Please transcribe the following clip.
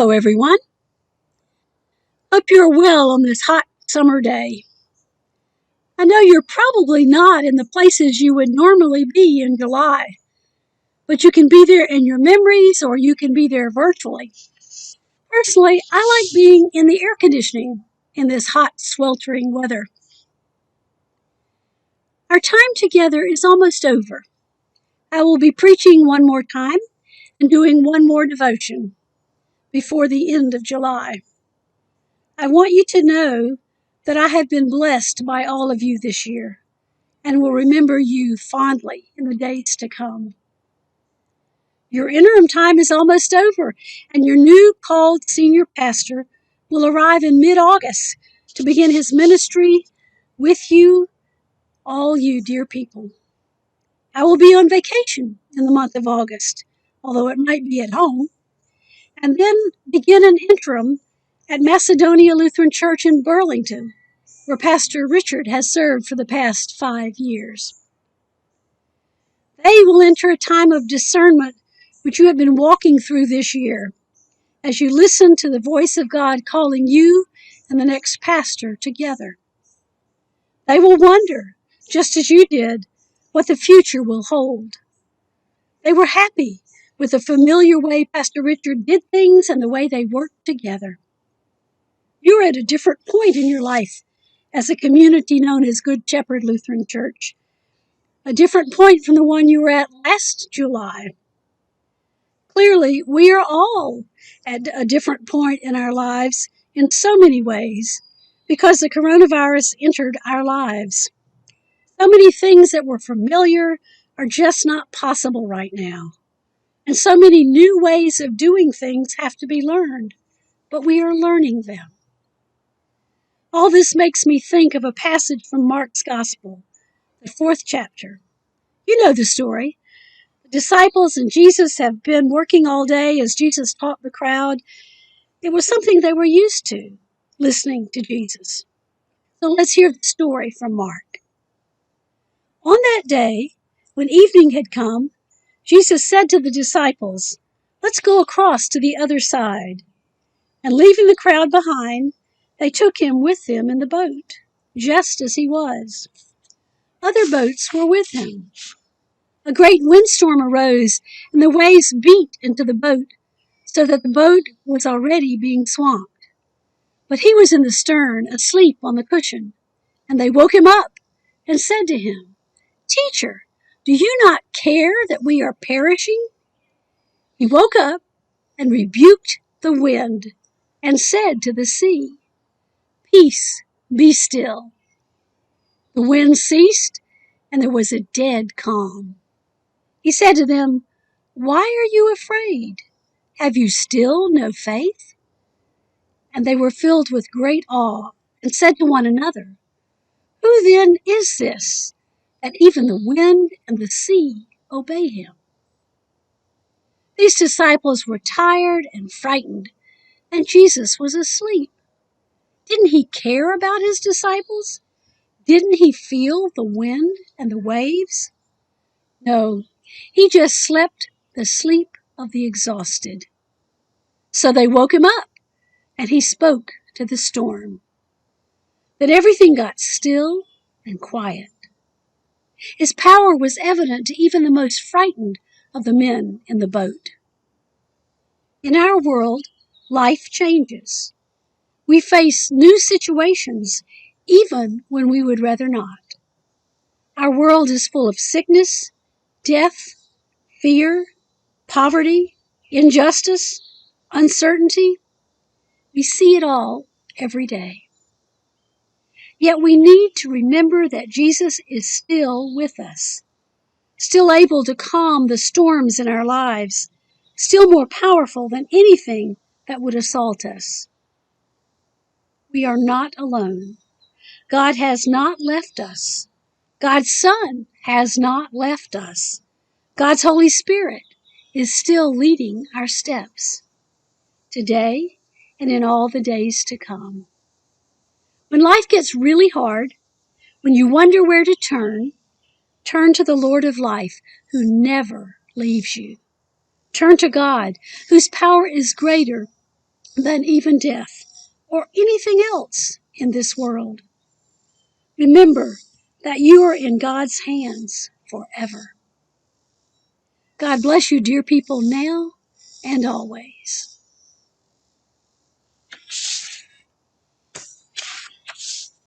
Hello, everyone. Hope you're well on this hot summer day. I know you're probably not in the places you would normally be in July, but you can be there in your memories or you can be there virtually. Personally, I like being in the air conditioning in this hot, sweltering weather. Our time together is almost over. I will be preaching one more time and doing one more devotion before the end of July. I want you to know that I have been blessed by all of you this year and will remember you fondly in the days to come. Your interim time is almost over, and your new called senior pastor will arrive in mid-August to begin his ministry with you, all you dear people. I will be on vacation in the month of August, although it might be at home, and then begin an interim at Macedonia Lutheran Church in Burlington, where Pastor Richard has served for the past 5 years. They will enter a time of discernment which you have been walking through this year as you listen to the voice of God calling you and the next pastor together. They will wonder, just as you did, what the future will hold. They were happy with the familiar way Pastor Richard did things and the way they worked together. You're at a different point in your life as a community known as Good Shepherd Lutheran Church, a different point from the one you were at last July. Clearly, we are all at a different point in our lives in so many ways because the coronavirus entered our lives. So many things that were familiar are just not possible right now. And so many new ways of doing things have to be learned, but we are learning them. All this makes me think of a passage from Mark's Gospel, the 4th chapter. You know the story. The disciples and Jesus have been working all day as Jesus taught the crowd. It was something they were used to, listening to Jesus. So let's hear the story from Mark. On that day, when evening had come, Jesus said to the disciples, "Let's go across to the other side." And leaving the crowd behind, they took him with them in the boat, just as he was. Other boats were with him. A great windstorm arose, and the waves beat into the boat, so that the boat was already being swamped. But he was in the stern, asleep on the cushion, and they woke him up and said to him, "Teacher, do you not care that we are perishing?" He woke up and rebuked the wind and said to the sea, "Peace, be still." The wind ceased, and there was a dead calm. He said to them, "Why are you afraid? Have you still no faith?" And they were filled with great awe and said to one another, "Who then is this, that even the wind and the sea obey him?" These disciples were tired and frightened, and Jesus was asleep. Didn't he care about his disciples? Didn't he feel the wind and the waves? No, he just slept the sleep of the exhausted. So they woke him up, and he spoke to the storm. Then everything got still and quiet. His power was evident to even the most frightened of the men in the boat. In our world, life changes. We face new situations, even when we would rather not. Our world is full of sickness, death, fear, poverty, injustice, uncertainty. We see it all every day. Yet we need to remember that Jesus is still with us, still able to calm the storms in our lives, still more powerful than anything that would assault us. We are not alone. God has not left us. God's Son has not left us. God's Holy Spirit is still leading our steps today and in all the days to come. When life gets really hard, when you wonder where to turn to the Lord of life who never leaves you. Turn to God, whose power is greater than even death or anything else in this world. Remember that you are in God's hands forever. God bless you, dear people, now and always.